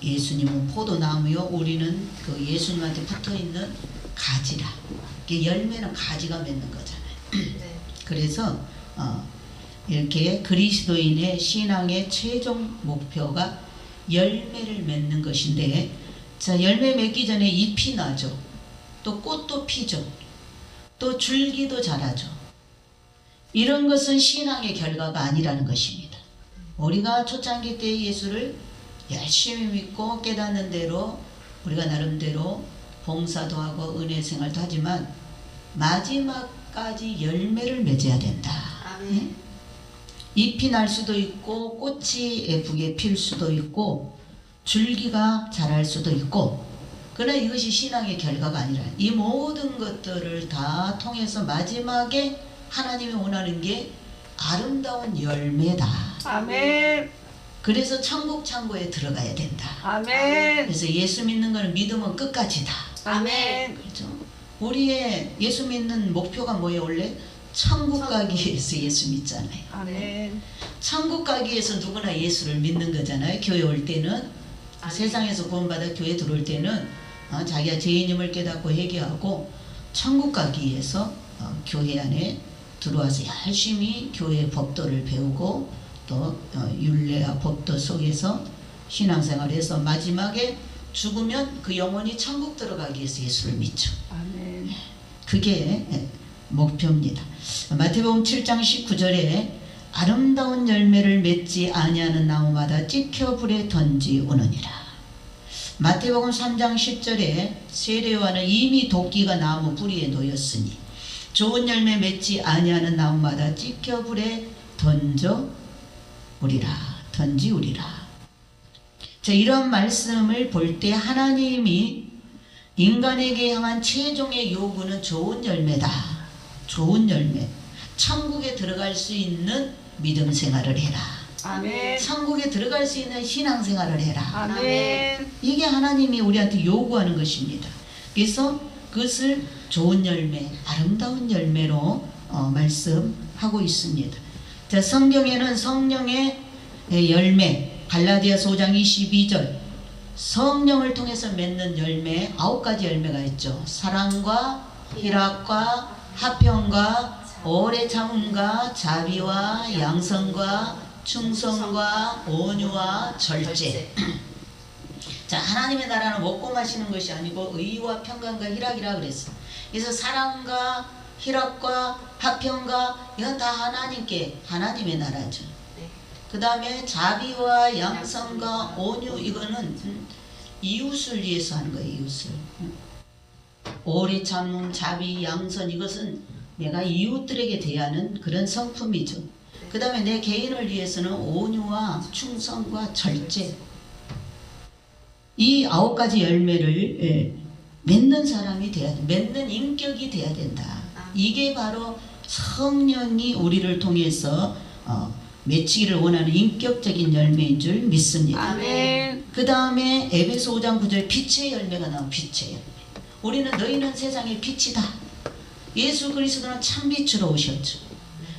예수님은 포도나무요, 우리는 그 예수님한테 붙어있는 가지라. 열매는 가지가 맺는 거잖아요. 네. 그래서 이렇게 그리스도인의 신앙의 최종 목표가 열매를 맺는 것인데, 자, 열매 맺기 전에 잎이 나죠. 또 꽃도 피죠. 또 줄기도 자라죠. 이런 것은 신앙의 결과가 아니라는 것입니다. 우리가 초창기 때 예수를 열심히 믿고 깨닫는 대로 우리가 나름대로 봉사도 하고 은혜 생활도 하지만 마지막까지 열매를 맺어야 된다. 아멘. 잎이 날 수도 있고 꽃이 예쁘게 필 수도 있고 줄기가 자랄 수도 있고, 그러나 이것이 신앙의 결과가 아니라 이 모든 것들을 다 통해서 마지막에 하나님이 원하는 게 아름다운 열매다. 아멘. 그래서 천국 창고에 들어가야 된다. 아멘. 그래서 예수 믿는 것은 믿음은 끝까지다. 아멘. 그렇죠? 우리의 예수 믿는 목표가 뭐예요? 원래 천국 가기 위해서 예수 믿잖아요. 아멘. 천국 가기 위해서 누구나 예수를 믿는 거잖아요. 교회 올 때는 세상에서 구원받아 교회 들어올 때는 자기가 죄인임을 깨닫고 회개하고 천국 가기 위해서 교회 안에 들어와서 열심히 교회의 법도를 배우고 또 율례와 법도 속에서 신앙생활해서 마지막에 죽으면 그 영혼이 천국 들어가기 위해서 예수를 믿죠. 아멘. 그게 목표입니다. 마태복음 7장 19절에 아름다운 열매를 맺지 아니하는 나무마다 찍혀 불에 던지우느니라. 마태복음 3장 10절에 세례요한은 이미 도끼가 나무 뿌리에 놓였으니 좋은 열매 맺지 아니하는 나무마다 찍혀 불에 던지우리라. 자, 이런 말씀을 볼 때 하나님이 인간에게 향한 최종의 요구는 좋은 열매다. 좋은 열매. 천국에 들어갈 수 있는 믿음 생활을 해라. 아멘. 천국에 들어갈 수 있는 신앙 생활을 해라. 아멘. 이게 하나님이 우리한테 요구하는 것입니다. 그래서 그것을 좋은 열매, 아름다운 열매로 말씀하고 있습니다. 자, 성경에는 성령의 열매, 갈라디아서 5장 22절, 성령을 통해서 맺는 열매 9가지 열매가 있죠. 사랑과 희락과 화평과 오래 참음과 자비와 양선과 충성과 온유와 절제. 자, 하나님의 나라는 먹고 마시는 것이 아니고 의와 평강과 희락이라 그랬어. 그래서 사랑과 희락과 화평과 이건 다 하나님의 나라죠. 그 다음에 자비와 양선과 온유, 이거는 이웃을 위해서 하는 거예요. 이웃을. 오래 참음, 자비, 양선, 이것은 내가 이웃들에게 대하는 그런 성품이죠. 그 다음에 내 개인을 위해서는 온유와 충성과 절제, 이 9가지 열매를 맺는 사람이 돼야 돼. 맺는 인격이 돼야 된다. 이게 바로 성령이 우리를 통해서 맺히기를 원하는 인격적인 열매인 줄 믿습니다. 아멘. 그 다음에 에베소 5장 9절 빛의 열매가 나오고, 빛의 열매. 우리는 너희는 세상의 빛이다. 예수 그리스도는 참빛으로 오셨죠.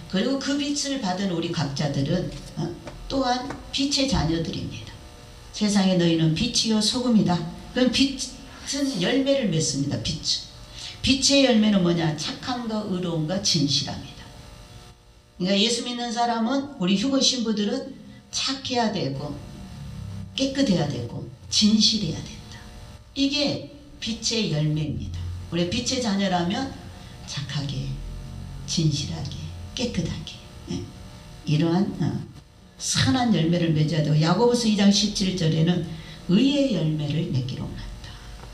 그리고 그 빛을 받은 우리 각자들은 또한 빛의 자녀들입니다. 세상에 너희는 빛이요 소금이다. 그럼 빛은 열매를 맺습니다. 빛의 열매는 뭐냐? 착함과 의로움과 진실함이다. 그러니까 예수 믿는 사람은, 우리 휴거 신부들은 착해야 되고 깨끗해야 되고 진실해야 된다. 이게 빛의 열매입니다. 우리 빛의 자녀라면 착하게, 진실하게, 깨끗하게, 이러한 선한 열매를 맺어야 되고, 야고보서 2장 17절에는 의의 열매를 맺기를 원한다.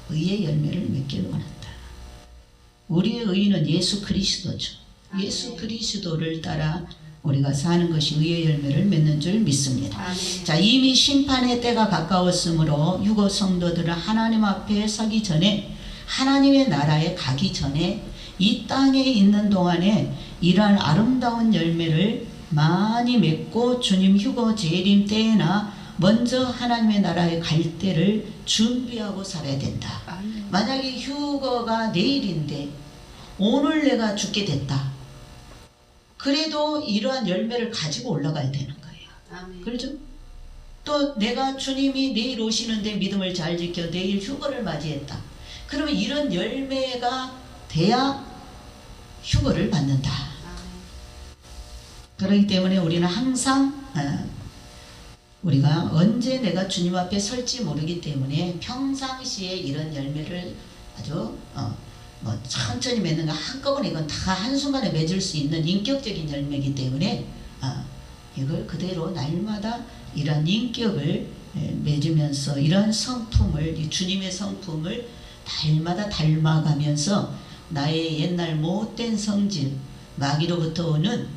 의의 열매를 맺기를 원한다. 우리의 의는 예수 그리스도죠. 예수 그리스도를 따라 우리가 사는 것이 의의 열매를 맺는 줄 믿습니다. 아멘. 자, 이미 심판의 때가 가까웠으므로 유고 성도들은 하나님 앞에 서기 전에, 하나님의 나라에 가기 전에 이 땅에 있는 동안에 이러한 아름다운 열매를 많이 맺고 주님 휴거 재림 때나 먼저 하나님의 나라에 갈 때를 준비하고 살아야 된다. 아멘. 만약에 휴거가 내일인데 오늘 내가 죽게 됐다. 그래도 이러한 열매를 가지고 올라가야 되는 거예요. 아멘. 그렇죠? 또 내가 주님이 내일 오시는데 믿음을 잘 지켜 내일 휴거를 맞이했다. 그러면 이런 열매가 돼야 휴거를 받는다. 그렇기 때문에 우리는 항상 우리가 언제 내가 주님 앞에 설지 모르기 때문에 평상시에 이런 열매를 아주 뭐 천천히 맺는 거 한꺼번에 이건 다 한순간에 맺을 수 있는 인격적인 열매이기 때문에 이걸 그대로 날마다 이러한 인격을 맺으면서 이러한 성품을, 이 주님의 성품을 날마다 닮아가면서 나의 옛날 못된 성질, 마귀로부터 오는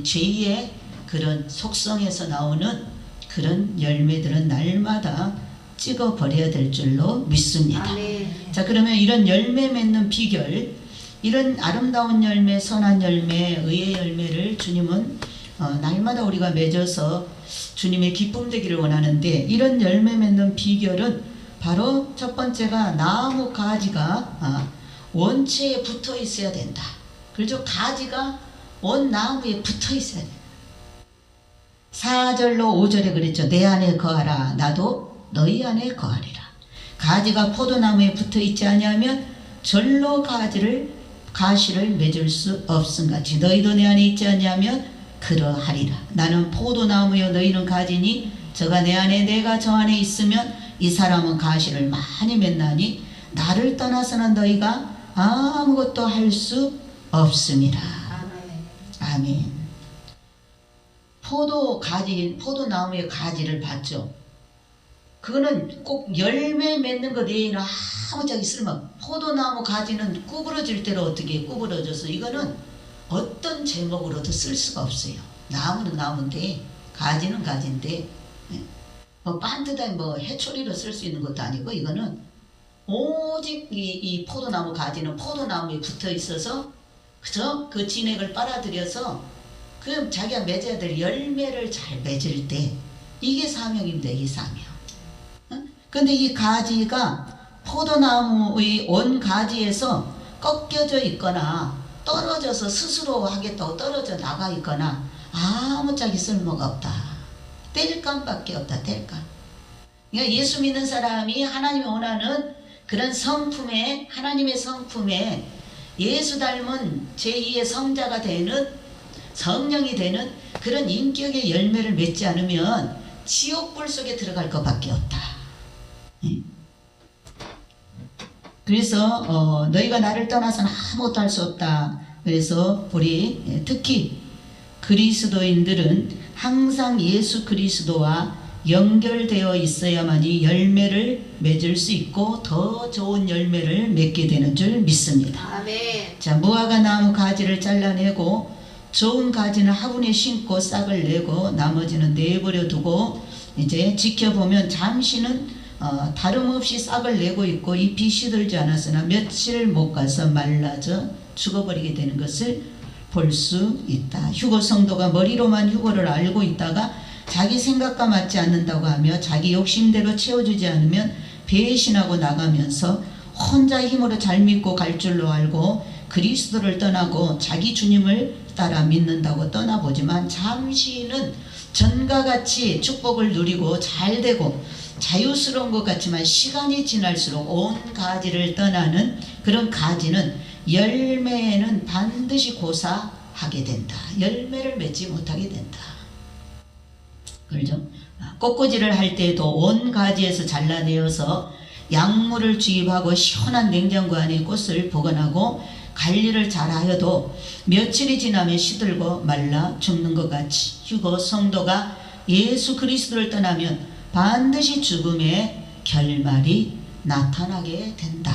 죄의 그런 속성에서 나오는 그런 열매들은 날마다 찍어버려야 될 줄로 믿습니다. 아멘. 자, 그러면 이런 열매 맺는 비결, 이런 아름다운 열매, 선한 열매, 의의 열매를 주님은 날마다 우리가 맺어서 주님의 기쁨 되기를 원하는데, 이런 열매 맺는 비결은 바로 첫 번째가 나무 가지가 원체에 붙어 있어야 된다. 그렇죠? 가지가 원 나무에 붙어 있어야 된다. 4절로 5절에 그랬죠. 내 안에 거하라 나도 너희 안에 거하리라. 가지가 포도나무에 붙어 있지 아니하면 절로 가시를 맺을 수 없음같이 너희도 내 안에 있지 아니하면 그러하리라. 나는 포도나무여 너희는 가지니 저가 내 안에 내가 저 안에 있으면 이 사람은 가시를 많이 맺나니 나를 떠나서는 너희가 아무것도 할 수 없음이라. 아멘. 포도나무의 가지를 봤죠. 그거는 꼭 열매 맺는 것 외에는 아무짝에 쓸모. 포도나무 가지는 구부러질 대로 어떻게 구부러져서 이거는 어떤 제목으로도 쓸 수가 없어요. 나무는 나무인데 가지는 가지인데 뭐 반듯한 뭐 해초리로 쓸 수 있는 것도 아니고, 이거는 오직 이 포도나무 가지는 포도나무에 붙어 있어서 그저 그 진액을 빨아들여서 그럼 자기가 맺어야 될 열매를 잘 맺을 때 이게 사명입니다. 이 사명. 근데 이 가지가 포도나무의 원 가지에서 꺾여져 있거나 떨어져서 스스로 하겠다고 떨어져 나가 있거나 아무짝에 쓸모가 없다. 땔감밖에 없다. 땔감. 그러니까 예수 믿는 사람이 하나님이 원하는 그런 성품에, 하나님의 성품에 예수 닮은 제2의 성자가 되는, 성령이 되는 그런 인격의 열매를 맺지 않으면 지옥불 속에 들어갈 것밖에 없다. 그래서 너희가 나를 떠나서는 아무것도 할 수 없다. 그래서 우리 특히 그리스도인들은 항상 예수 그리스도와 연결되어 있어야만이 열매를 맺을 수 있고 더 좋은 열매를 맺게 되는 줄 믿습니다. 아멘. 자, 무화과 나무 가지를 잘라내고 좋은 가지는 화분에 심고 싹을 내고 나머지는 내버려 두고 이제 지켜보면 잠시는 다름없이 싹을 내고 있고 잎이 시들지 않았으나 며칠 못 가서 말라져 죽어버리게 되는 것을 볼 수 있다. 휴거 성도가 머리로만 휴거를 알고 있다가 자기 생각과 맞지 않는다고 하며 자기 욕심대로 채워주지 않으면 배신하고 나가면서 혼자 힘으로 잘 믿고 갈 줄로 알고 그리스도를 떠나고 자기 주님을 따라 믿는다고 떠나보지만 잠시는 전과 같이 축복을 누리고 잘되고 자유스러운 것 같지만 시간이 지날수록 온 가지를 떠나는 그런 가지는 열매는 반드시 고사하게 된다. 열매를 맺지 못하게 된다. 그렇죠? 꽃꽂이를 할 때도 온 가지에서 잘라내어서 약물을 주입하고 시원한 냉장고 안에 꽃을 보관하고 관리를 잘하여도 며칠이 지나면 시들고 말라 죽는 것 같이 휴거 성도가 예수 그리스도를 떠나면 반드시 죽음의 결말이 나타나게 된다.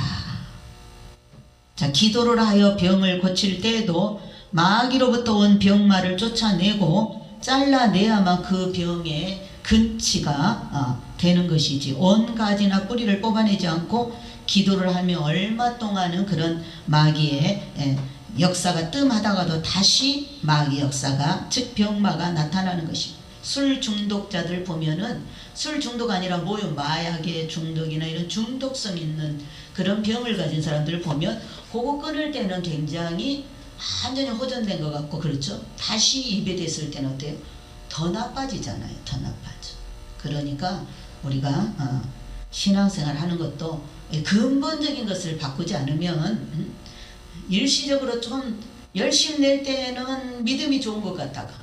자, 기도를 하여 병을 고칠 때에도 마귀로부터 온 병마를 쫓아내고 잘라내야만 그 병의 근치가 되는 것이지, 온 가지나 뿌리를 뽑아내지 않고 기도를 하며 얼마 동안은 그런 마귀의 역사가 뜸하다가도 다시 마귀 역사가, 즉 병마가 나타나는 것입니다. 술 중독자들 보면은 술 중독 아니라 뭐요? 마약의 중독이나 이런 중독성 있는 그런 병을 가진 사람들을 보면 그거 끊을 때는 굉장히 완전히 호전된 것 같고, 그렇죠? 다시 입에 댔을 때는 어때요? 더 나빠지잖아요. 더 나빠져. 그러니까 우리가 신앙생활 하는 것도 근본적인 것을 바꾸지 않으면 일시적으로 좀 열심히 낼 때는 믿음이 좋은 것 같다가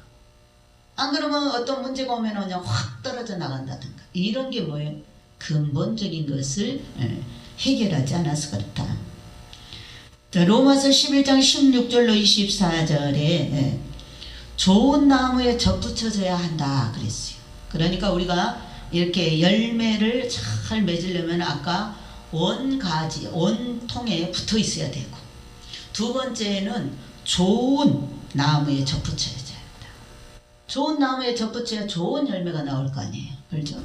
안 그러면 어떤 문제가 오면 그냥 확 떨어져 나간다든가 이런 게 뭐예요? 근본적인 것을 해결하지 않아서 그렇다. 자, 로마서 11장 16절로 24절에 좋은 나무에 접붙여져야 한다 그랬어요. 그러니까 우리가 이렇게 열매를 잘 맺으려면 아까 원가지, 원통에 붙어 있어야 되고 두 번째는 좋은 나무에 접붙여야 된다. 좋은 나무에 접붙여야 좋은 열매가 나올 거 아니에요. 그렇죠?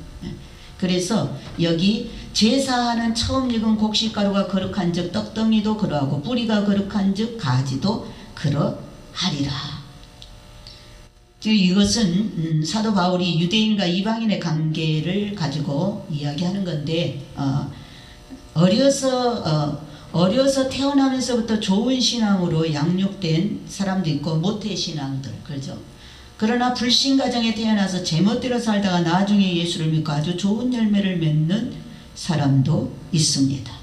그래서 여기 제사하는 처음 익은 곡식가루가 거룩한 즉 떡덩이도 그러하고 뿌리가 거룩한 즉 가지도 그러하리라. 이것은 사도 바울이 유대인과 이방인의 관계를 가지고 이야기하는 건데 어려서 태어나면서부터 좋은 신앙으로 양육된 사람도 있고 모태신앙들 그렇죠. 그러나 불신 가정에 태어나서 제멋대로 살다가 나중에 예수를 믿고 아주 좋은 열매를 맺는 사람도 있습니다.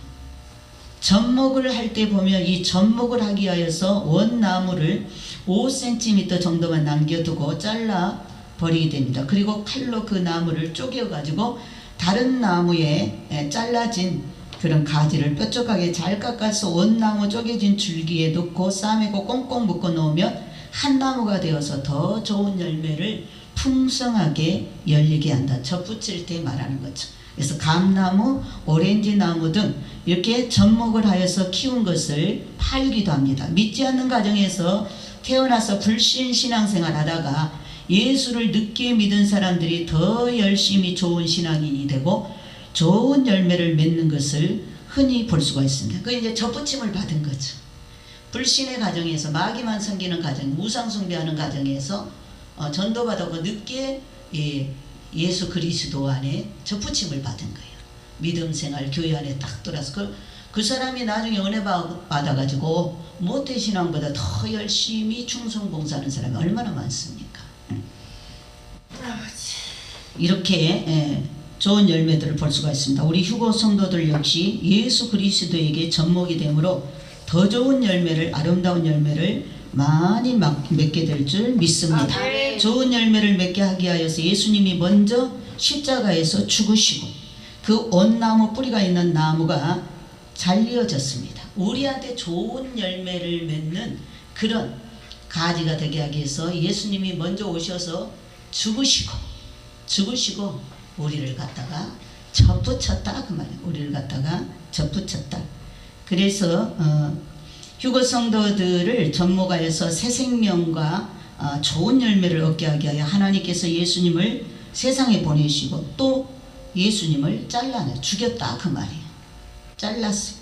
접목을 할 때 보면 이 접목을 하기 위하여서 원나무를 5cm 정도만 남겨두고 잘라 버리게 됩니다. 그리고 칼로 그 나무를 쪼개 가지고 다른 나무에 잘라진 그런 가지를 뾰족하게 잘 깎아서 원나무 쪼개진 줄기에 넣고 싸매고 꽁꽁 묶어 놓으면 한 나무가 되어서 더 좋은 열매를 풍성하게 열리게 한다. 접붙일 때 말하는 거죠. 그래서 감나무, 오렌지 나무 등 이렇게 접목을 하여서 키운 것을 팔기도 합니다. 믿지 않는 가정에서 태어나서 불신 신앙생활 하다가 예수를 늦게 믿은 사람들이 더 열심히 좋은 신앙인이 되고 좋은 열매를 맺는 것을 흔히 볼 수가 있습니다. 그 이제 접붙임을 받은 거죠. 불신의 가정에서 마귀만 섬기는 가정, 우상 숭배하는 가정에서 전도받았고 늦게 예수 그리스도 안에 접붙임을 받은 거예요. 믿음 생활, 교회 안에 딱 들어서 그 사람이 나중에 은혜 받아가지고 모태신앙보다 더 열심히 충성봉사하는 사람이 얼마나 많습니까? 이렇게 좋은 열매들을 볼 수가 있습니다. 우리 휴거 성도들 역시 예수 그리스도에게 접목이 되므로 더 좋은 열매를, 아름다운 열매를 많이 맺게 될 줄 믿습니다. 좋은 열매를 맺게 하기 위하여서 예수님이 먼저 십자가에서 죽으시고 그 온나무 뿌리가 있는 나무가 잘리어졌습니다. 우리한테 좋은 열매를 맺는 그런 가지가 되게 하기 위해서 예수님이 먼저 오셔서 죽으시고 우리를 갖다가 접붙였다 그 말이에요. 우리를 갖다가 접붙였다. 그래서 휴거 성도들을 접목하여서 새 생명과 좋은 열매를 얻게 하기 위하여 하나님께서 예수님을 세상에 보내시고 또 예수님을 잘라내 죽였다 그 말이에요. 잘랐어.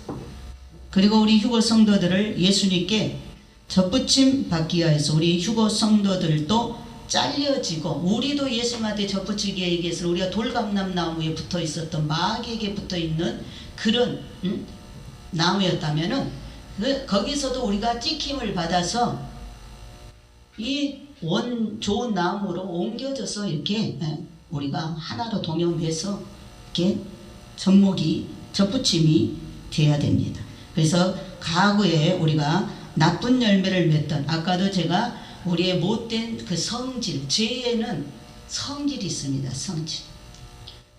그리고 우리 휴거 성도들을 예수님께 접붙임 받기 위해서 우리 휴거 성도들도 잘려지고 우리도 예수님한테 접붙이기 위해서 우리가 돌감람나무에 붙어 있었던 마귀에게 붙어 있는 그런 나무였다면은 거기서도 우리가 찍힘을 받아서 이 좋은 나무로 옮겨져서 이렇게 우리가 하나로 동용해서 이렇게 접붙임이 돼야 됩니다. 그래서 과거에 우리가 나쁜 열매를 맺던 아까도 제가 우리의 못된 그 성질, 죄에는 성질이 있습니다. 성질.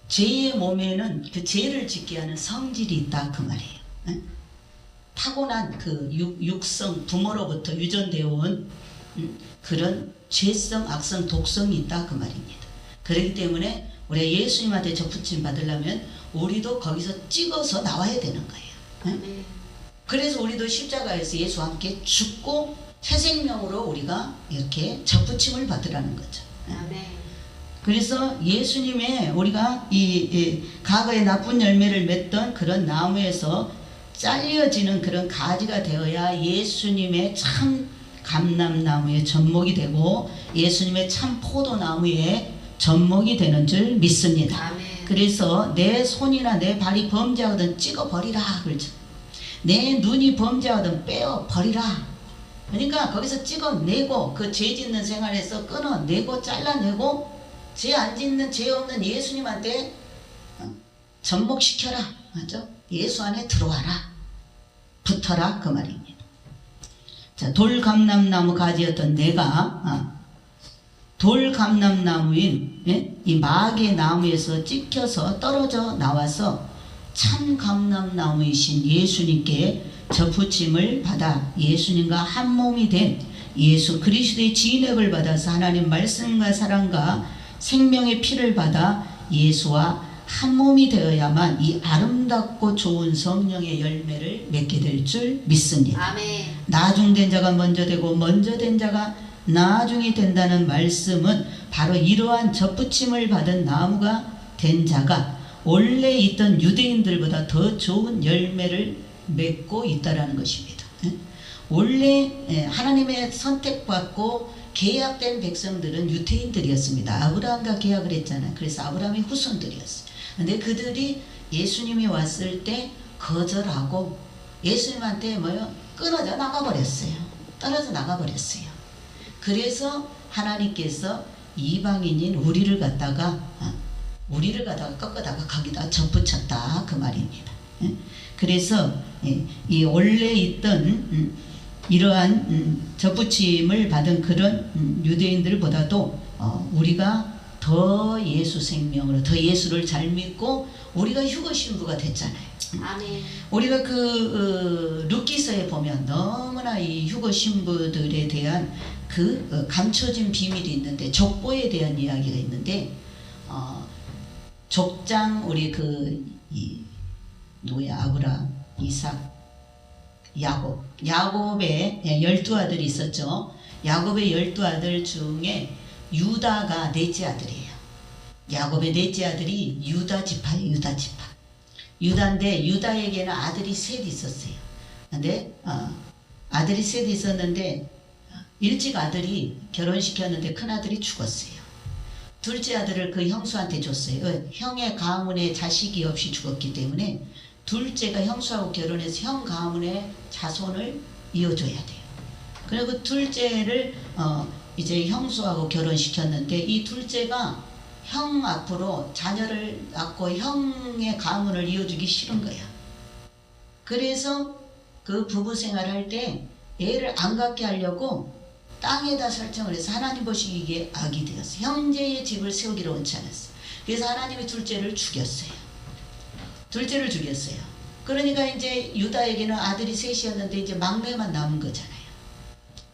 죄의 몸에는 그 죄를 짓게 하는 성질이 있다 그 말이에요. 타고난 그 육성, 부모로부터 유전되어 온 그런 죄성, 악성, 독성이 있다 그 말입니다. 그렇기 때문에 우리가 예수님한테 접붙임 받으려면 우리도 거기서 찍어서 나와야 되는 거예요. 그래서 우리도 십자가에서 예수와 함께 죽고 새 생명으로 우리가 이렇게 접붙임을 받으라는 거죠. 그래서 예수님의 우리가 이 과거에 나쁜 열매를 맺던 그런 나무에서 잘려지는 그런 가지가 되어야 예수님의 참 감람나무에 접목이 되고 예수님의 참 포도나무에 접목이 되는 줄 믿습니다. 그래서 내 손이나 내 발이 범죄하거든 찍어버리라 그러죠. 내 눈이 범죄하거든 빼어버리라. 그러니까 거기서 찍어내고 그 죄 짓는 생활에서 끊어내고 잘라내고 죄 안 짓는 죄 없는 예수님한테 접목시켜라. 맞죠? 예수 안에 들어와라. 붙어라. 그 말입니다. 자, 돌감람나무 가지였던 내가 돌감람나무인 이 마개 나무에서 찍혀서 떨어져 나와서 참 감람나무이신 예수님께 접붙임을 받아 예수님과 한 몸이 된 예수 그리스도의 진액을 받아서 하나님 말씀과 사랑과 생명의 피를 받아 예수와 한 몸이 되어야만 이 아름답고 좋은 성령의 열매를 맺게 될 줄 믿습니다. 아멘. 나중된 자가 먼저 되고 먼저 된 자가 나중이 된다는 말씀은 바로 이러한 접붙임을 받은 나무가 된 자가 원래 있던 유대인들보다 더 좋은 열매를 맺고 있다라는 것입니다. 원래 하나님의 선택받고 계약된 백성들은 유대인들이었습니다. 아브라함과 계약을 했잖아요. 그래서 아브라함의 후손들이었어요. 근데 그들이 예수님이 왔을 때 거절하고 예수님한테 끊어져 나가버렸어요. 떨어져 나가버렸어요. 그래서 하나님께서 이방인인 우리를 갖다가 꺾어다가 거기다 접붙였다 그 말입니다. 그래서 이 원래 있던 이러한 접붙임을 받은 그런 유대인들보다도 우리가 더 예수 생명으로 더 예수를 잘 믿고 우리가 휴거 신부가 됐잖아요. 아멘. 우리가 룻기서에 보면 너무나 이 휴거 신부들에 대한 감춰진 비밀이 있는데 족보에 대한 이야기가 있는데 족장 우리 누구야 아브라함, 이삭, 야곱의 12아들이 있었죠. 야곱의 12아들 중에 유다가 넷째 아들이에요. 야곱의 넷째 아들이 유다 지파예요. 유다 지파. 유다인데 유다에게는 아들이 셋 있었어요. 근데 아들이 셋 있었는데 일찍 아들이 결혼시켰는데 큰아들이 죽었어요. 둘째 아들을 그 형수한테 줬어요. 형의 가문에 자식이 없이 죽었기 때문에 둘째가 형수하고 결혼해서 형 가문의 자손을 이어줘야 돼요. 그리고 둘째를 이제 형수하고 결혼시켰는데 이 둘째가 형 앞으로 자녀를 낳고 형의 가문을 이어주기 싫은 거야. 그래서 그 부부 생활할 때 애를 안 갖게 하려고 땅에다 설정을 해서 하나님 보시기에 악이 되었어요. 형제의 집을 세우기를 원치 않았어요. 그래서 하나님이 둘째를 죽였어요. 그러니까 이제 유다에게는 아들이 셋이었는데 이제 막내만 남은 거잖아요.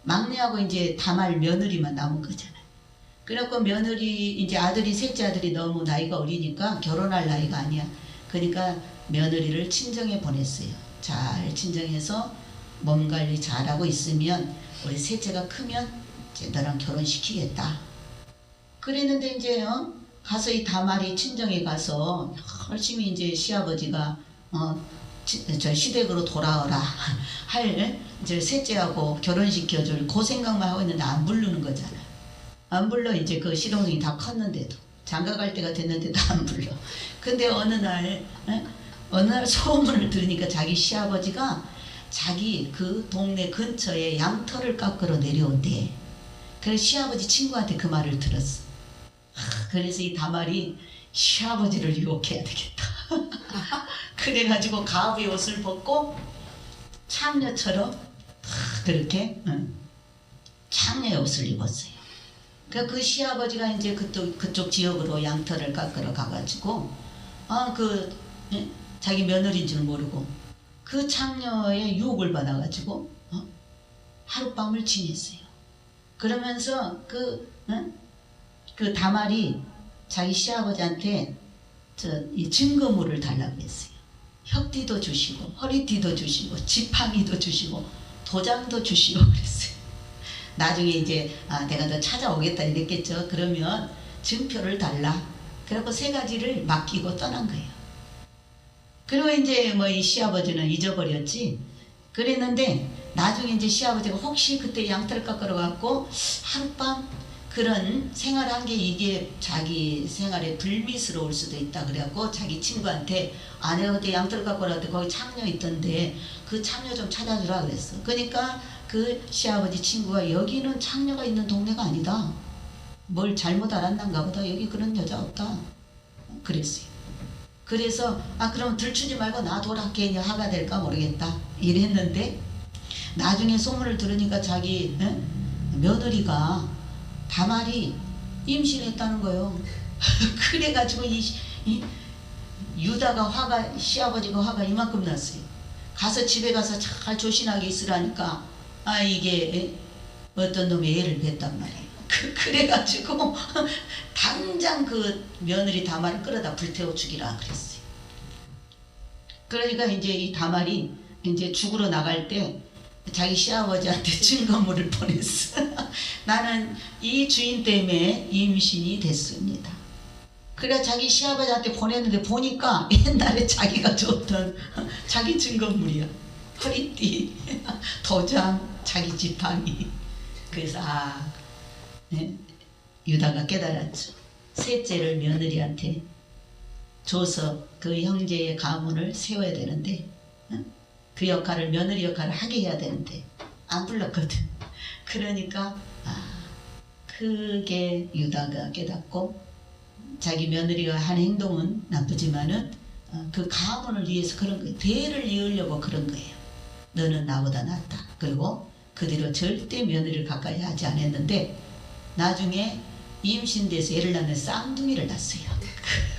막내하고 이제 다말 며느리만 남은 거잖아요. 그래갖고 며느리 이제 셋째 아들이 너무 나이가 어리니까 결혼할 나이가 아니야. 그러니까 며느리를 친정에 보냈어요. 잘 친정해서 몸 관리 잘하고 있으면 우리 셋째가 크면 이제 너랑 결혼시키겠다. 그랬는데 이제 가서 이 다말이 친정에 가서 열심히 이제 시아버지가 저 시댁으로 돌아오라 할 이제 셋째하고 결혼시켜줄 그 생각만 하고 있는데 안 부르는 거잖아. 안 불러. 이제 그 시동생이 다 컸는데도 장가갈 때가 됐는데도 안 불러. 근데 어느 날 소문을 들으니까 자기 시아버지가 자기 그 동네 근처에 양털을 깎으러 내려온대. 그래서 시아버지 친구한테 그 말을 들었어. 그래서 이 다말이 시아버지를 유혹해야 되겠다. 그래가지고 가부의 옷을 벗고 창녀처럼 그렇게 창녀의 옷을 입었어요. 그러니까 그 시아버지가 이제 그쪽 지역으로 양털을 깎으러 가가지고 자기 며느리인 줄 모르고 그 창녀의 유혹을 받아가지고 하룻밤을 지냈어요. 그러면서 그 다말이 자기 시아버지한테 이 증거물을 달라고 했어요. 혁띠도 주시고 허리띠도 주시고 지팡이도 주시고 도장도 주시고 그랬어요. 나중에 이제 내가 너 찾아오겠다 이랬겠죠. 그러면 증표를 달라. 그래갖고 3가지를 맡기고 떠난 거예요. 그리고 이제 이 시아버지는 잊어버렸지. 그랬는데 나중에 이제 시아버지가 혹시 그때 양털 깎으러 갔고 하룻밤 그런 생활한 게 이게 자기 생활에 불미스러울 수도 있다 그래갖고 자기 친구한테 내가 그때 양털 깎으러 갔는데 거기 창녀 있던데 그 창녀 좀 찾아주라 그랬어. 그러니까 그 시아버지 친구가 여기는 창녀가 있는 동네가 아니다. 뭘 잘못 알았는가 보다. 여기 그런 여자 없다. 그랬어요. 그래서 그럼 들추지 말고 놔둬라. 괜히 화가 될까 모르겠다. 이랬는데 나중에 소문을 들으니까 자기 며느리가 다말이 임신했다는 거예요. 그래가지고 이 유다가 화가, 시아버지가 화가 이만큼 났어요. 가서 집에 가서 잘 조신하게 있으라니까 이게 어떤 놈이 애를 뱄단 말이에요. 그래가지고 당장 그 며느리 다말을 끌어다 불태워 죽이라 그랬어요. 그러니까 이제 이 다말이 이제 죽으러 나갈 때 자기 시아버지한테 증거물을 보냈어. 나는 이 주인 때문에 임신이 됐습니다. 그래 자기 시아버지한테 보냈는데 보니까 옛날에 자기가 줬던 자기 증거물이야. 허리띠, 도장, 자기 지팡이. 그래서 유다가 깨달았죠. 셋째를 며느리한테 줘서 그 형제의 가문을 세워야 되는데 그 역할을, 며느리 역할을 하게 해야 되는데 안 불렀거든. 그러니까 그게 유다가 깨닫고 자기 며느리가 한 행동은 나쁘지만은 그 가문을 위해서 그런 거예요. 대를 이으려고 그런 거예요. 너는 나보다 낫다. 그리고 그 뒤로 절대 며느리를 가까이 하지 않았는데 나중에 임신돼서 애를 낳는 쌍둥이를 낳았어요.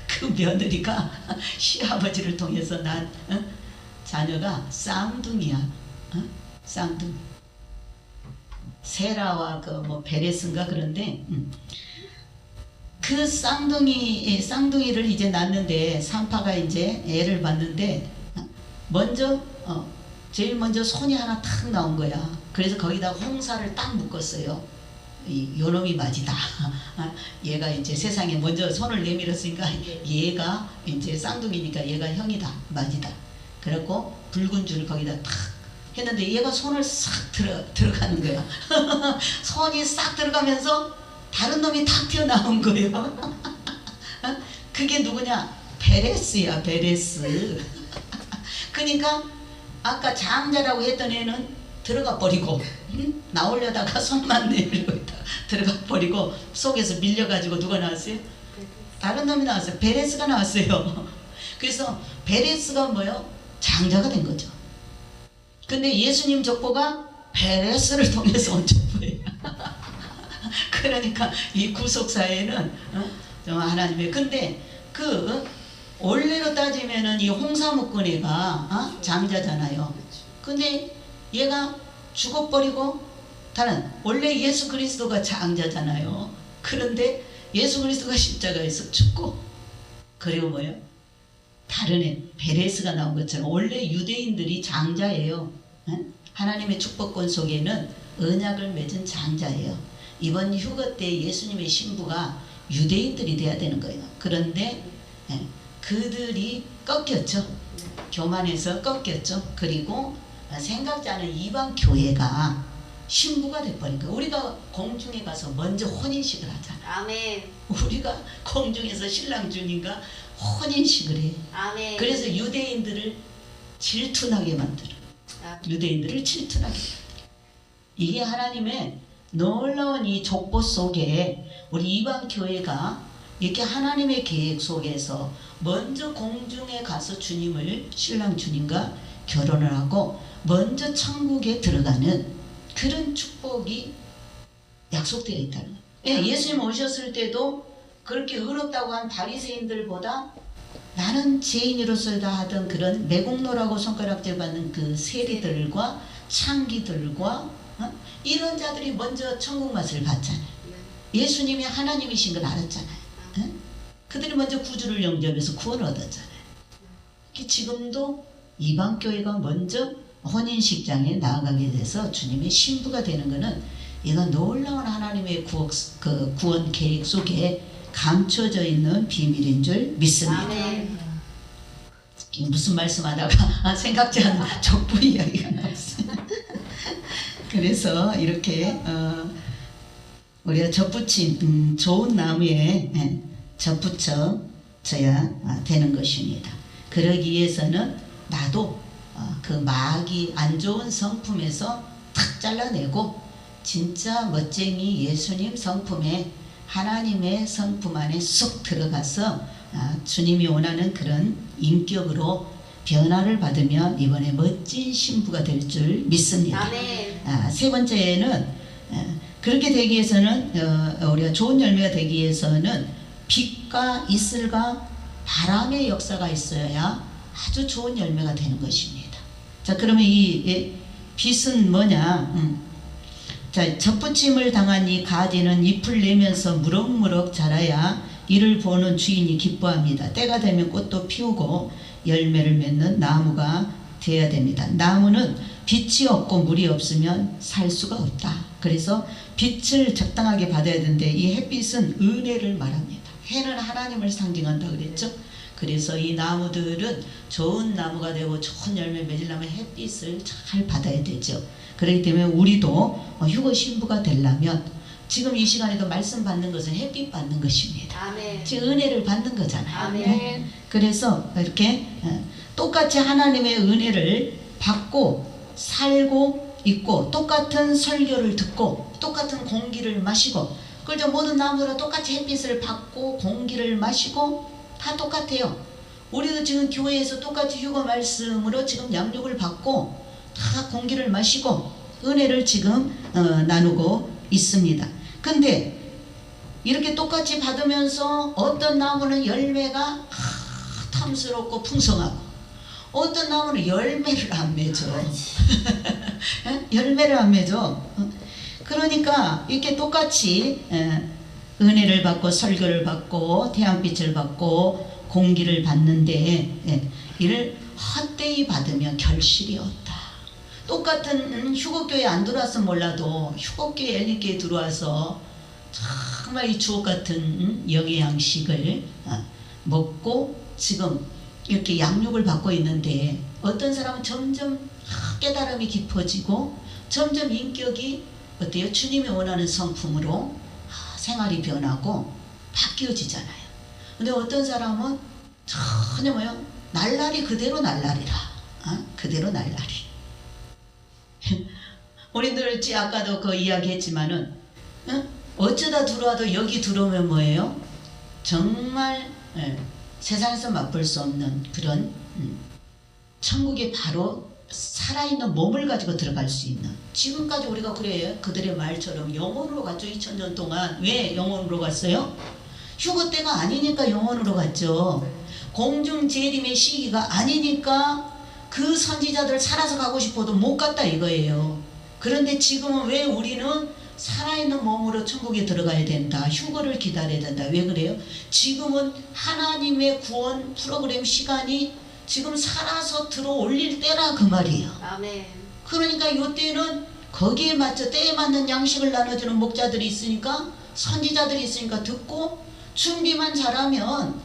그 며느리가 시아버지를 통해서 난 자녀가 쌍둥이야. 쌍둥이. 세라와 그 뭐 베레스인가 그런데 그 쌍둥이를 이제 낳는데 산파가 이제 애를 봤는데 먼저 제일 먼저 손이 하나 탁 나온 거야. 그래서 거기다 홍사를 딱 묶었어요. 요놈이 맞이다. 얘가 이제 세상에 먼저 손을 내밀었으니까 얘가 이제 쌍둥이니까 얘가 형이다. 맞이다. 그래갖고 붉은 줄을 거기다 탁 했는데 얘가 손을 싹 들어가는 거야. 손이 싹 들어가면서 다른 놈이 탁 튀어나온 거예요. 그게 누구냐? 베레스야, 베레스. 그러니까 아까 장자라고 했던 애는 들어가 버리고 나오려다가 손만 내밀고 있다 들어가 버리고 속에서 밀려가지고 누가 나왔어요? 다른 놈이 나왔어요. 베레스가 나왔어요. 그래서 베레스가 뭐요? 장자가 된 거죠. 근데 예수님 족보가 베레스를 통해서 온 족보예요. 그러니까 이 구속사에는 하나님의, 근데 그 원래로 따지면은 이 홍사묶은 애가 장자잖아요. 근데 얘가 죽어버리고 다른 원래 예수 그리스도가 장자잖아요. 그런데 예수 그리스도가 십자가에서 죽고 그리고 뭐예요? 다른 애 베레스가 나온 것처럼 원래 유대인들이 장자예요. 하나님의 축복권 속에는 언약을 맺은 장자예요. 이번 휴거 때 예수님의 신부가 유대인들이 돼야 되는 거예요. 그런데 그들이 꺾였죠. 교만해서 꺾였죠. 그리고 생각지 않은 이방 교회가 신부가 돼버린 거예요. 우리가 공중에 가서 먼저 혼인식을 하잖아요. 아멘. 우리가 공중에서 신랑 주님과 혼인식을 해. 아멘. 그래서 유대인들을 질투나게 만들어. 유대인들을 질투나게 만들어. 이게 하나님의 놀라운 이 족보 속에 우리 이방 교회가 이렇게 하나님의 계획 속에서 먼저 공중에 가서 주님을, 신랑 주님과 결혼을 하고 먼저 천국에 들어가는 그런 축복이 약속되어 있다는 거예요. 예수님 오셨을 때도 그렇게 의롭다고 한 바리새인들보다 나는 죄인으로서다 하던 그런 매국노라고 손가락질 받는 그 세리들과 창기들과 이런 자들이 먼저 천국 맛을 봤잖아요. 예수님이 하나님이신 걸 알았잖아요. 그들이 먼저 구주를 영접해서 구원을 얻었잖아요. 지금도 이방교회가 먼저 혼인식장에 나아가게 돼서 주님의 신부가 되는 것은 이건 놀라운 하나님의 구원 계획 속에 감춰져 있는 비밀인 줄 믿습니다. 아멘. 무슨 말씀하다가 생각지 않은 족보 이야기가 나왔어요. 그래서 이렇게 우리가 젖붙인 좋은 나무에 젖붙여져야 되는 것입니다. 그러기 위해서는 나도 그 마귀 안 좋은 성품에서 탁 잘라내고 진짜 멋쟁이 예수님 성품에 하나님의 성품 안에 쏙 들어가서 주님이 원하는 그런 인격으로 변화를 받으면 이번에 멋진 신부가 될 줄 믿습니다. 아멘. 세 번째는 그렇게 되기 위해서는 우리가 좋은 열매가 되기 위해서는 빛과 이슬과 바람의 역사가 있어야 아주 좋은 열매가 되는 것입니다. 자, 그러면 이 빛은 뭐냐? 자, 접붙임을 당한 이 가지는 잎을 내면서 무럭무럭 자라야 이를 보는 주인이 기뻐합니다. 때가 되면 꽃도 피우고 열매를 맺는 나무가 되어야 됩니다. 나무는 빛이 없고 물이 없으면 살 수가 없다. 그래서 빛을 적당하게 받아야 되는데 이 햇빛은 은혜를 말합니다. 해는 하나님을 상징한다 그랬죠. 그래서 이 나무들은 좋은 나무가 되고 좋은 열매 맺으려면 햇빛을 잘 받아야 되죠. 그렇기 때문에 우리도 휴거 신부가 되려면 지금 이 시간에도 말씀 받는 것은 햇빛 받는 것입니다. 아멘. 지금 은혜를 받는 거잖아요. 아멘. 그래서 이렇게 똑같이 하나님의 은혜를 받고 살고 있고 똑같은 설교를 듣고 똑같은 공기를 마시고 그저 모든 나무로 똑같이 햇빛을 받고 공기를 마시고 다 똑같아요. 우리도 지금 교회에서 똑같이 휴거 말씀으로 지금 양육을 받고 다 공기를 마시고 은혜를 지금 나누고 있습니다. 근데 이렇게 똑같이 받으면서 어떤 나무는 열매가 탐스럽고 풍성하고 어떤 나무는 열매를 안 맺어. 열매를 안 맺어. 그러니까 이렇게 똑같이 은혜를 받고 설교를 받고 태양빛을 받고 공기를 받는데 이를 헛되이 받으면 결실이 없다. 똑같은 휴거교회 안 들어와서 몰라도 휴거교회 엘리교회 들어와서 정말 이 주옥 같은 영양식을 먹고 지금 이렇게 양육을 받고 있는데 어떤 사람은 점점 깨달음이 깊어지고 점점 인격이 어때요? 주님이 원하는 성품으로 생활이 변하고 바뀌어지잖아요. 근데 어떤 사람은 전혀 뭐요? 날라리 그대로 날라리라. 그대로 날라리. 우리들 아까도 그 이야기했지만은 어쩌다 들어와도 여기 들어오면 뭐예요? 정말 세상에서 맛볼 수 없는 그런 천국에 바로 살아있는 몸을 가지고 들어갈 수 있는 지금까지 우리가 그래요. 그들의 말처럼 영혼으로 갔죠. 2000년 동안. 왜 영혼으로 갔어요? 휴거 때가 아니니까 영혼으로 갔죠. 공중재림의 시기가 아니니까 그 선지자들 살아서 가고 싶어도 못 갔다 이거예요. 그런데 지금은 왜 우리는 살아있는 몸으로 천국에 들어가야 된다. 휴거를 기다려야 된다. 왜 그래요? 지금은 하나님의 구원 프로그램 시간이 지금 살아서 들어올릴 때라 그 말이에요. 아멘. 그러니까 이때는 거기에 맞춰 때에 맞는 양식을 나눠주는 목자들이 있으니까 선지자들이 있으니까 듣고 준비만 잘하면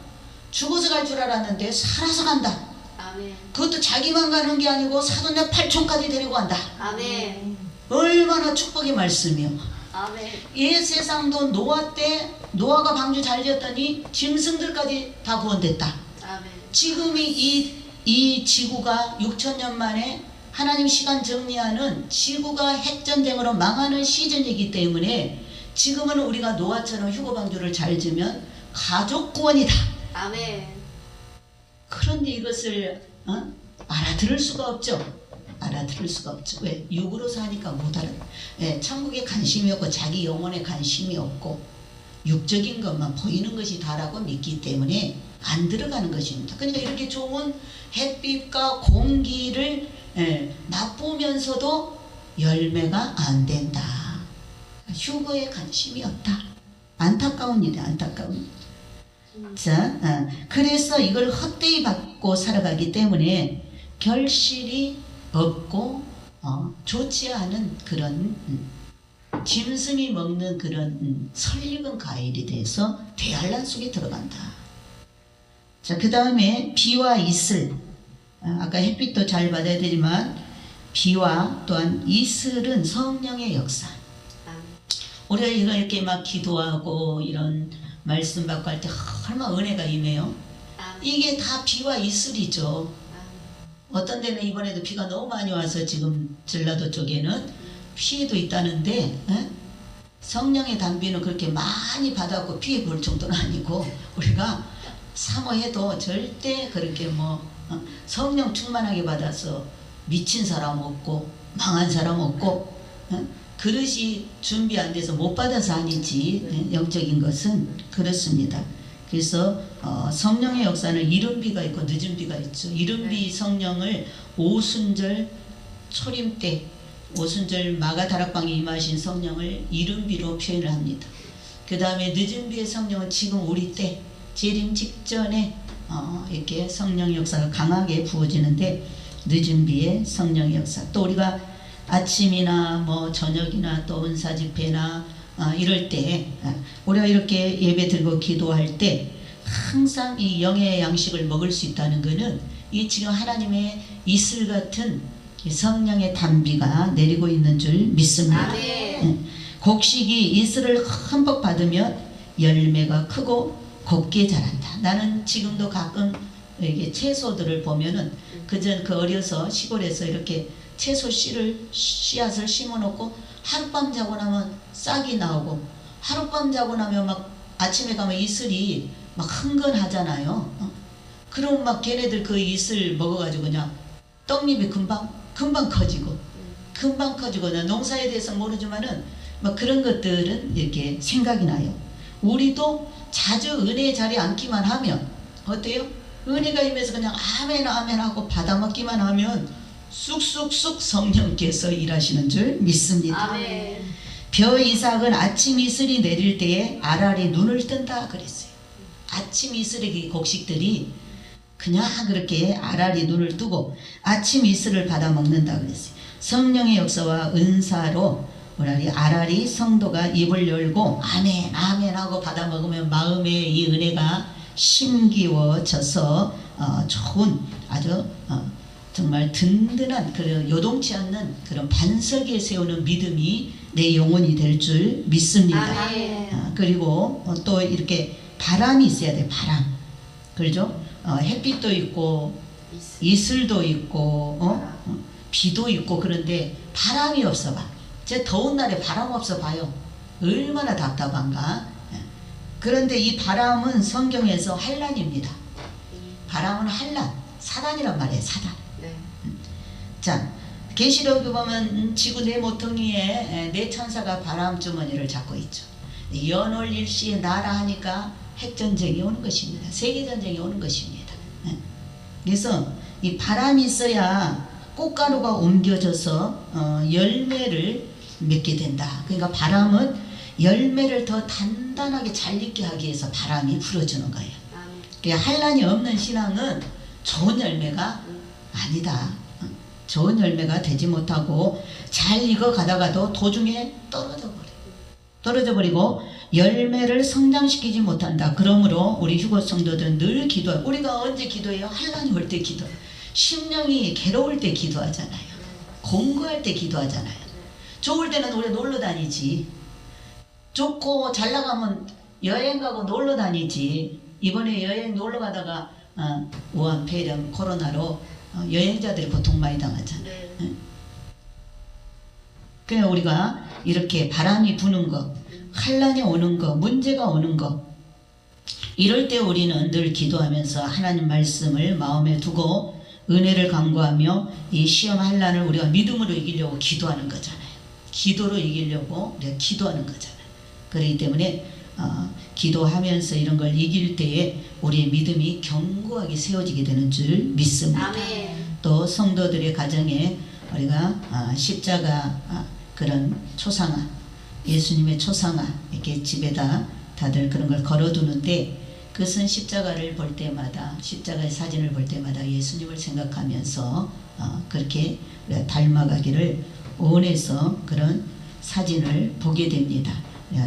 죽어서 갈 줄 알았는데 살아서 간다. 아멘. 그것도 자기만 가는 게 아니고 사돈네 8촌까지 데리고 간다. 아멘. 얼마나 축복의 말씀이요. 아멘. 옛 세상도 노아 때 노아가 방주 잘 지었더니 짐승들까지 다 구원됐다. 아멘. 지금이 이 지구가 6000년 만에 하나님 시간 정리하는 지구가 핵전쟁으로 망하는 시즌이기 때문에 지금은 우리가 노아처럼 휴거방주를 잘 지면 가족 구원이다. 아멘. 그런데 이것을 알아들을 수가 없죠. 알아들을 수가 없죠. 왜? 육으로 사니까 못 알아. 천국에 관심이 없고 자기 영혼에 관심이 없고 육적인 것만 보이는 것이 다라고 믿기 때문에 안 들어가는 것입니다. 그러니까 이렇게 좋은 햇빛과 공기를 맛보면서도 열매가 안 된다. 휴거에 관심이 없다. 안타까운 일이야. 안타까운 일. 자, 그래서 이걸 헛되이 받고 살아가기 때문에 결실이 없고 좋지 않은 그런 짐승이 먹는 그런 설익은 과일이 돼서 대환란 속에 들어간다. 자, 그 다음에 비와 이슬. 아까 햇빛도 잘 받아야 되지만 비와 또한 이슬은 성령의 역사. 우리가 이렇게 막 기도하고 이런 말씀 받고 할 때 얼마나 은혜가 임해요. 이게 다 비와 이슬이죠. 어떤 데는 이번에도 비가 너무 많이 와서 지금 전라도 쪽에는 피해도 있다는데 성령의 단비는 그렇게 많이 받았고 피해 볼 정도는 아니고 우리가 사모해도 절대 그렇게 성령 충만하게 받아서 미친 사람 없고 망한 사람 없고 그릇이 준비 안 돼서 못 받아서 아니지 영적인 것은 그렇습니다. 그래서 성령의 역사는 이른 비가 있고 늦은 비가 있죠. 이른 비 성령을 오순절 초림 때 오순절 마가다락방에 임하신 성령을 이른 비로 표현을 합니다. 그 다음에 늦은 비의 성령은 지금 우리 때 재림 직전에 이렇게 성령의 역사가 강하게 부어지는데 늦은 비의 성령의 역사. 또 우리가 아침이나 저녁이나 또 은사 집회나 이럴 때 우리가 이렇게 예배 드리고 기도할 때 항상 이 영의 양식을 먹을 수 있다는 것은 이 지금 하나님의 이슬 같은 성령의 단비가 내리고 있는 줄 믿습니다. 곡식이 이슬을 흠뻑 받으면 열매가 크고 곱게 자란다. 나는 지금도 가끔 이게 채소들을 보면은 그전 어려서 시골에서 이렇게 채소 씨앗을 심어놓고 하룻밤 자고 나면 싹이 나오고 하룻밤 자고 나면 막 아침에 가면 이슬이 막 흥건하잖아요. 그럼 막 걔네들 그 이슬 먹어가지고 그냥 떡잎이 금방 커지고 나 농사에 대해서 모르지만은 막 그런 것들은 이렇게 생각이 나요. 우리도 자주 은혜의 자리에 앉기만 하면 어때요? 은혜가 임해서 그냥 아멘 아멘 하고 받아먹기만 하면 쑥쑥쑥 성령께서 일하시는 줄 믿습니다. 아멘. 벼 이삭은 아침 이슬이 내릴 때에 알알이 눈을 뜬다 그랬어요. 아침 이슬의 곡식들이 그냥 그렇게 알알이 눈을 뜨고 아침 이슬을 받아 먹는다 그랬어요. 성령의 역사와 은사로 뭐라니 알알이 성도가 입을 열고 아멘 아멘 하고 받아 먹으면 마음에 이 은혜가 심기워져서 좋은 아주 정말 든든한 그런 요동치 않는 그런 반석에 세우는 믿음이 내 영혼이 될 줄 믿습니다. 아멘. 그리고 또 이렇게 바람이 있어야 돼. 바람. 그렇죠? 햇빛도 있고 이슬도 있고 비도 있고 그런데 바람이 없어 봐. 제 더운 날에 바람 없어 봐요. 얼마나 답답한가. 그런데 이 바람은 성경에서 환란입니다. 바람은 환란, 사단이란 말이에요. 사단. 네. 자, 계시록에 보면 지구 내 모퉁이에 네 천사가 바람 주머니를 잡고 있죠. 연월 일시에 나라 하니까 핵전쟁이 오는 것입니다. 세계전쟁이 오는 것입니다. 그래서 이 바람이 있어야 꽃가루가 옮겨져서 열매를 맺게 된다. 그러니까 바람은 열매를 더 단단하게 잘 익게 하기 위해서 바람이 불어주는 거예요. 그러니까 환란이 없는 신앙은 좋은 열매가 아니다. 좋은 열매가 되지 못하고 잘 익어가다가도 도중에 떨어져 버리고 열매를 성장시키지 못한다. 그러므로 우리 휴거 성도들은 늘 기도하고 우리가 언제 기도해요? 환란이 올 때 기도. 심령이 괴로울 때 기도하잖아요. 공부할 때 기도하잖아요. 좋을 때는 우리 놀러 다니지. 좋고 잘 나가면 여행 가고 놀러 다니지. 이번에 여행 놀러 가다가 우한 폐렴 코로나로 여행자들이 보통 많이 당하잖아요. 네. 그냥 우리가 이렇게 바람이 부는 거, 환란이 오는 거, 문제가 오는 거, 이럴 때 우리는 늘 기도하면서 하나님 말씀을 마음에 두고 은혜를 간구하며 이 시험 환란을 우리가 믿음으로 이기려고 기도하는 거잖아요. 기도로 이기려고 우리가 기도하는 거잖아요. 그렇기 때문에 기도하면서 이런 걸 이길 때에 우리의 믿음이 견고하게 세워지게 되는 줄 믿습니다. 아멘. 또 성도들의 가정에 우리가 십자가 그런 초상화, 예수님의 초상화 이렇게 집에다 다들 그런 걸 걸어두는데 그것은 십자가를 볼 때마다 십자가의 사진을 볼 때마다 예수님을 생각하면서 그렇게 닮아가기를 원해서 그런 사진을 보게 됩니다.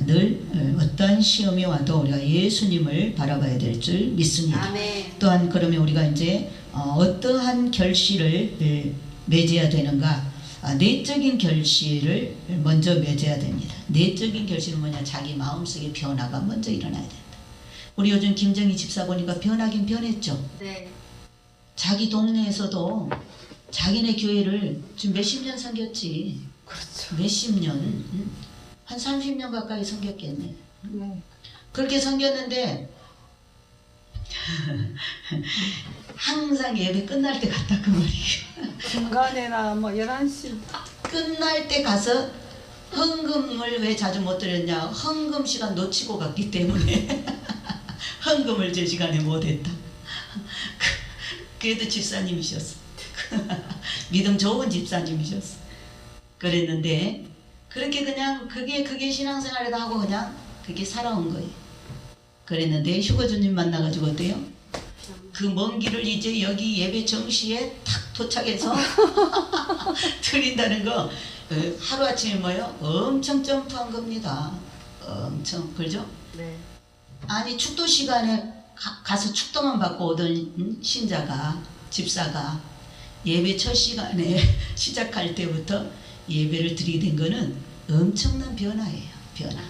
늘 어떠한 시험이 와도 우리가 예수님을 바라봐야 될 줄 믿습니다. 아멘. 또한 그러면 우리가 이제 어떠한 결실을 맺어야 되는가? 내적인 결실을 먼저 맺어야 됩니다. 내적인 결실은 뭐냐? 자기 마음속의 변화가 먼저 일어나야 된다. 우리 요즘 김정희 집사 보니까 변하긴 변했죠. 네. 자기 동네에서도 자기네 교회를 지금 몇십 년 섬겼지. 그렇죠. 몇십 년. 한 30년 가까이 섬겼겠네. 네. 그렇게 섬겼는데 항상 예배 끝날 때 갔다 그 말이에요. 중간에나 뭐 11시 끝날 때 가서 헌금을 왜 자주 못 드렸냐? 헌금 시간 놓치고 갔기 때문에 헌금을 제 시간에 못했다. 그래도 집사님이셨어. 믿음 좋은 집사님이셨어. 그랬는데 그렇게 그냥 그게 신앙생활이다 하고 그냥 그게 살아온 거예요. 그랬는데 휴거주님 만나가지고 어때요? 그 먼 길을 이제 여기 예배 정시에 탁 도착해서 드린다는 거 하루아침에 뭐요? 엄청 점프한 겁니다. 엄청 그죠? 네. 아니 축도 시간에 가서 축도만 받고 오던 신자가 집사가 예배 첫 시간에 시작할 때부터 예배를 드리는 거는 엄청난 변화예요. 변화.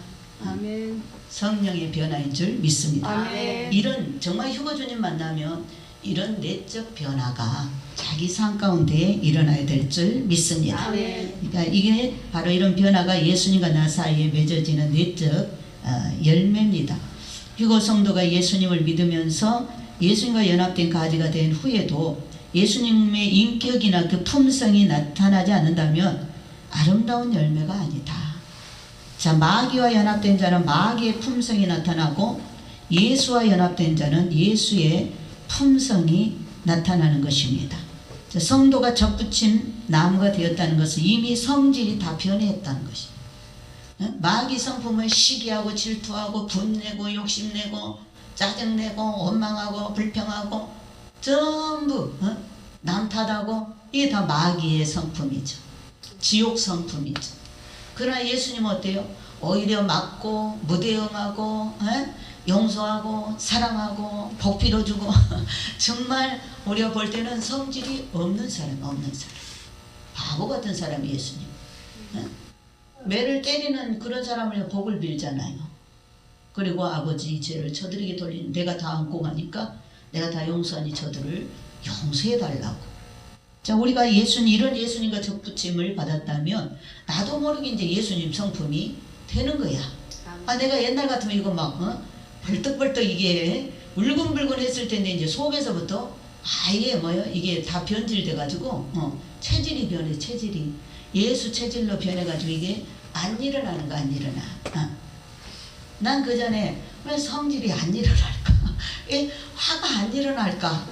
아멘. 성령의 변화인 줄 믿습니다. 아멘. 이런 정말 휴거주님 만나면 이런 내적 변화가 자기 삶 가운데 일어나야 될 줄 믿습니다. 아멘. 그러니까 이게 바로 이런 변화가 예수님과 나 사이에 맺어지는 내적 열매입니다. 휴거 성도가 예수님을 믿으면서 예수님과 연합된 가지가 된 후에도 예수님의 인격이나 그 품성이 나타나지 않는다면 아름다운 열매가 아니다. 자, 마귀와 연합된 자는 마귀의 품성이 나타나고 예수와 연합된 자는 예수의 품성이 나타나는 것입니다. 자, 성도가 접붙인 나무가 되었다는 것은 이미 성질이 다 변했다는 것입니다. 마귀 성품은 시기하고 질투하고 분내고 욕심내고 짜증내고 원망하고 불평하고 전부 남 탓하고 이게 다 마귀의 성품이죠. 지옥 성품이죠. 그러나 예수님은 어때요? 오히려 막고 무대응하고 용서하고 사랑하고 복 빌어주고 정말 우리가 볼 때는 성질이 없는 사람. 바보 같은 사람이 예수님. 매를 때리는 그런 사람을 복을 빌잖아요. 그리고 아버지 죄를 저들에게 돌리는 내가 다 안고 가니까 내가 다 용서하니 저들을 용서해달라고. 자, 우리가 이런 예수님과 접붙임을 받았다면 나도 모르게 이제 예수님 성품이 되는 거야. 아, 내가 옛날 같으면 이거 막 벌떡벌떡 이게 울근불근 했을 텐데 이제 속에서부터 아예 이게 다 변질돼 가지고 체질이 변해. 체질이 예수 체질로 변해 가지고 이게 안 일어나는 거 안 일어나. 난 그 전에 왜 성질이 안 일어날까? 왜 화가 안 일어날까?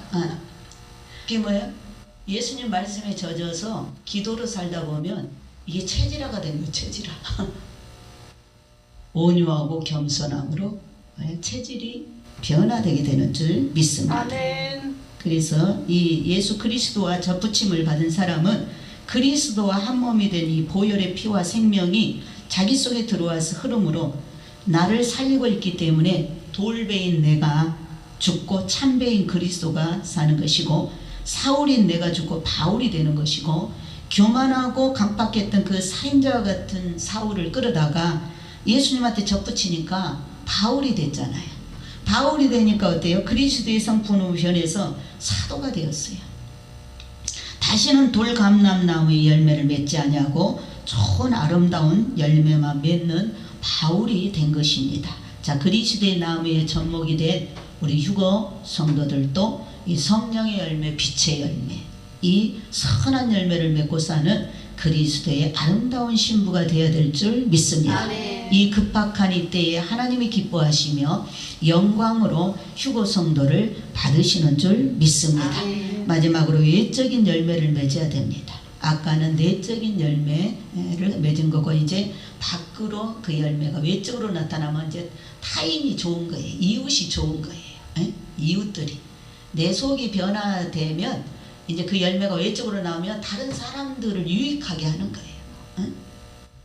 그게 뭐예요? 예수님 말씀에 젖어서 기도로 살다 보면 이게 체질화가 되는 거예요. 체질화. 온유하고 겸손함으로 체질이 변화되게 되는 줄 믿습니다. 아멘. 그래서 이 예수 그리스도와 접붙임을 받은 사람은 그리스도와 한 몸이 된 이 보혈의 피와 생명이 자기 속에 들어와서 흐름으로 나를 살리고 있기 때문에 돌배인 내가 죽고 참배인 그리스도가 사는 것이고 사울인 내가 죽고 바울이 되는 것이고 교만하고 강박했던 그 살인자와 같은 사울을 끌어다가 예수님한테 접붙이니까 바울이 됐잖아요. 바울이 되니까 어때요? 그리스도의 성품으로 변해서 사도가 되었어요. 다시는 돌감람나무의 열매를 맺지 아니하고 좋은 아름다운 열매만 맺는 바울이 된 것입니다. 자, 그리스도의 나무의 접목이 된 우리 휴거 성도들도 이 성령의 열매, 빛의 열매, 이 선한 열매를 맺고 사는 그리스도의 아름다운 신부가 되어야 될 줄 믿습니다. 아멘. 이 급박한 이때에 하나님이 기뻐하시며 영광으로 휴거 성도를 받으시는 줄 믿습니다. 아멘. 마지막으로 외적인 열매를 맺어야 됩니다. 아까는 내적인 열매를 맺은 거고 이제 밖으로 그 열매가 외적으로 나타나면 이제 타인이 좋은 거예요. 이웃이 좋은 거예요. 이웃들이. 내 속이 변화되면 이제 그 열매가 외적으로 나오면 다른 사람들을 유익하게 하는 거예요.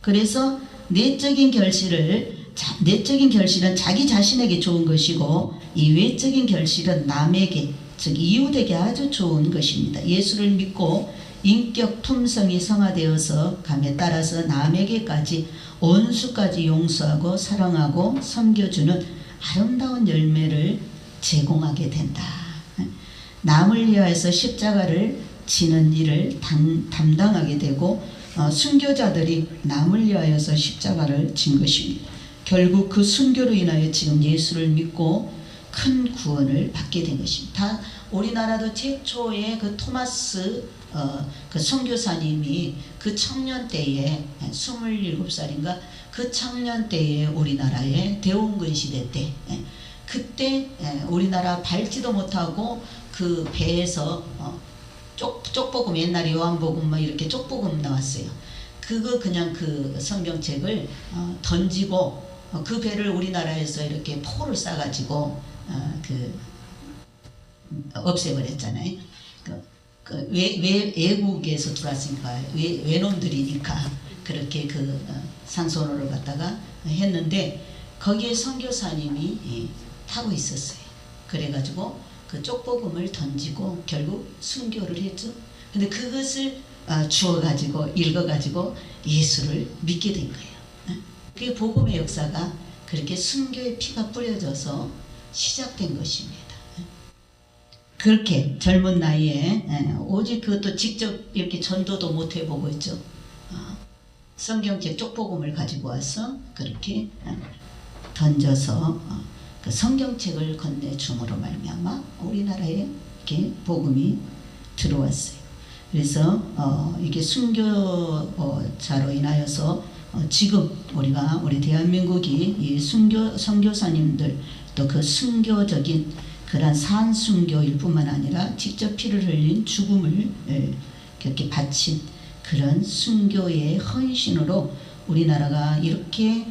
그래서 내적인 결실은 자기 자신에게 좋은 것이고 이 외적인 결실은 남에게 즉 이웃에게 아주 좋은 것입니다. 예수를 믿고 인격 품성이 성화되어서 감에 따라서 남에게까지 온수까지 용서하고 사랑하고 섬겨주는 아름다운 열매를 제공하게 된다. 남을 위하여서 십자가를 지는 일을 담당하게 되고 순교자들이 남을 위하여서 십자가를 진 것입니다. 결국 그 순교로 인하여 지금 예수를 믿고 큰 구원을 받게 된 것입니다. 다 우리나라도 최초의 그 토마스 그 선교사님이 그 청년 때에 27살인가 그 청년 때에 우리나라에 대원군 시대 때 그때 우리나라 밟지도 못하고 그 배에서 쪽복음 옛날에 요한복음 뭐 이렇게 쪽복음 나왔어요. 그거 그냥 그 성경책을 던지고 그 배를 우리나라에서 이렇게 포를 싸가지고 없애버렸잖아요. 외국에서 들어왔으니까 외놈들이니까 그렇게 상선호를 갖다가 했는데 거기에 선교사님이 타고 있었어요. 그래가지고 그 쪽복음을 던지고 결국 순교를 했죠. 근데 그것을 주워가지고 읽어가지고 예수를 믿게 된 거예요. 그게 복음의 역사가 그렇게 순교의 피가 뿌려져서 시작된 것입니다. 그렇게 젊은 나이에 오직 그것도 직접 이렇게 전도도 못 해보고 있죠. 성경책 쪽복음을 가지고 와서 그렇게 던져서 그 성경책을 건네줌으로 말미암아 우리나라에 이렇게 복음이 들어왔어요. 그래서 이게 순교자로 인하여서 지금 우리 대한민국이 이 선교사님들 또 그 순교적인 그러한 산순교일 뿐만 아니라 직접 피를 흘린 죽음을 그렇게 바친 그런 순교의 헌신으로 우리나라가 이렇게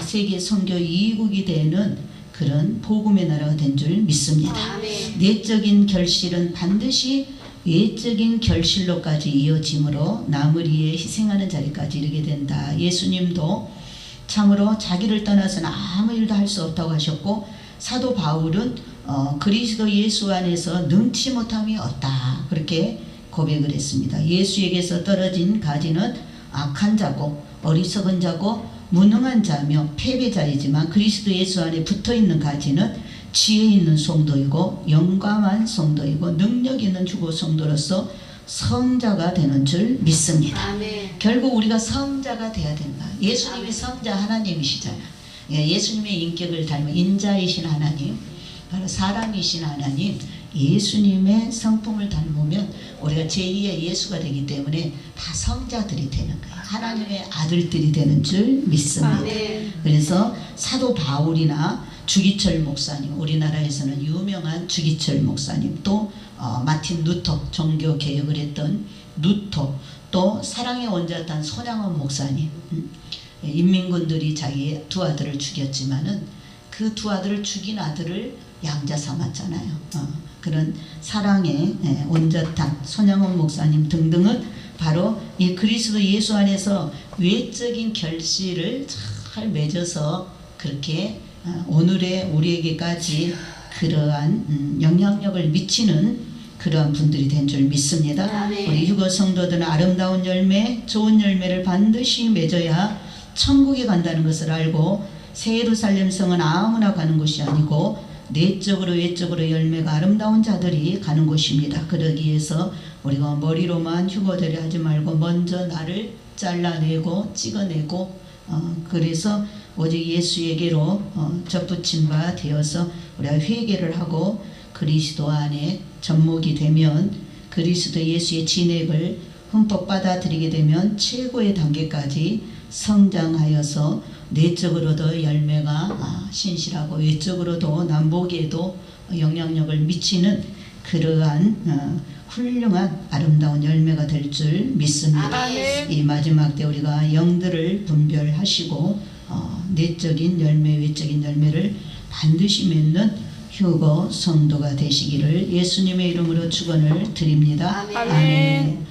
세계 선교 2국이 되는 그런 복음의 나라가 된 줄 믿습니다. 아멘. 내적인 결실은 반드시 외적인 결실로까지 이어지므로 남을 위해 희생하는 자리까지 이르게 된다. 예수님도 참으로 자기를 떠나서는 아무 일도 할 수 없다고 하셨고 사도 바울은 그리스도 예수 안에서 능치 못함이 없다 그렇게 고백을 했습니다. 예수에게서 떨어진 가지는 악한 자고 어리석은 자고 무능한 자며 패배자이지만 그리스도 예수 안에 붙어있는 가지는 지혜 있는 성도이고 영감한 성도이고 능력 있는 주보 성도로서 성자가 되는 줄 믿습니다. 아멘. 결국 우리가 성자가 돼야 된다. 예수님이 성자 하나님이시잖아요. 예수님의 인격을 닮은 인자이신 하나님, 바로 사랑이신 하나님, 예수님의 성품을 닮으면 우리가 제2의 예수가 되기 때문에 다 성자들이 되는 거예요. 하나님의 아들들이 되는 줄 믿습니다. 아멘. 그래서 사도 바울이나 주기철 목사님, 우리나라에서는 유명한 주기철 목사님, 또 마틴 루터 종교 개혁을 했던 루터, 또 사랑의 원자탄 손양원 목사님, 인민군들이 자기의 두 아들을 죽였지만은 그 두 아들을 죽인 아들을 양자 삼았잖아요. 그런 사랑의 원자탄 손양원 목사님 등등은 바로 이 그리스도 예수 안에서 외적인 결실을 잘 맺어서 그렇게 오늘의 우리에게까지 그러한 영향력을 미치는 그러한 분들이 된 줄 믿습니다. 아멘. 우리 휴거 성도들은 아름다운 열매, 좋은 열매를 반드시 맺어야 천국에 간다는 것을 알고 새 예루살렘 성은 아무나 가는 곳이 아니고 내적으로 외적으로 열매가 아름다운 자들이 가는 곳입니다. 그러기 위해서 우리가 머리로만 휴거들이 하지 말고 먼저 나를 잘라내고 찍어내고 그래서 오직 예수에게로 접붙임 바 되어서 우리가 회개를 하고 그리스도 안에 접목이 되면 그리스도 예수의 진액을 흠뻑 받아들이게 되면 최고의 단계까지 성장하여서 내적으로도 열매가 신실하고 외적으로도 남보기에도 영향력을 미치는 그러한 훌륭한 아름다운 열매가 될 줄 믿습니다. 아멘. 이 마지막 때 우리가 영들을 분별하시고 내적인 열매, 외적인 열매를 반드시 맺는 휴거 성도가 되시기를 예수님의 이름으로 축원을 드립니다. 아멘. 아멘.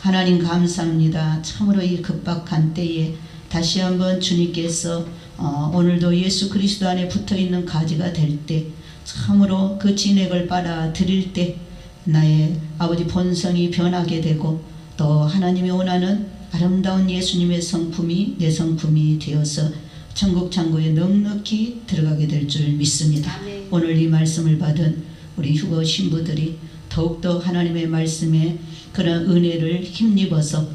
하나님 감사합니다. 참으로 이 급박한 때에 다시 한번 주님께서 오늘도 예수 그리스도 안에 붙어있는 가지가 될 때 참으로 그 진액을 빨아 드릴 때 나의 아버지 본성이 변하게 되고 또 하나님이 원하는 아름다운 예수님의 성품이 내 성품이 되어서 천국 창고에 넉넉히 들어가게 될 줄 믿습니다. 아멘. 오늘 이 말씀을 받은 우리 휴거 신부들이 더욱더 하나님의 말씀에 그런 은혜를 힘입어서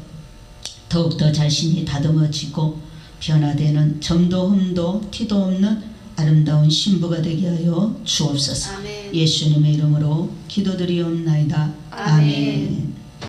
더욱더 자신이 다듬어지고 변화되는 점도 흠도 티도 없는 아름다운 신부가 되게 하여 주옵소서. 아멘. 예수님의 이름으로 기도드리옵나이다. 아멘. 아멘.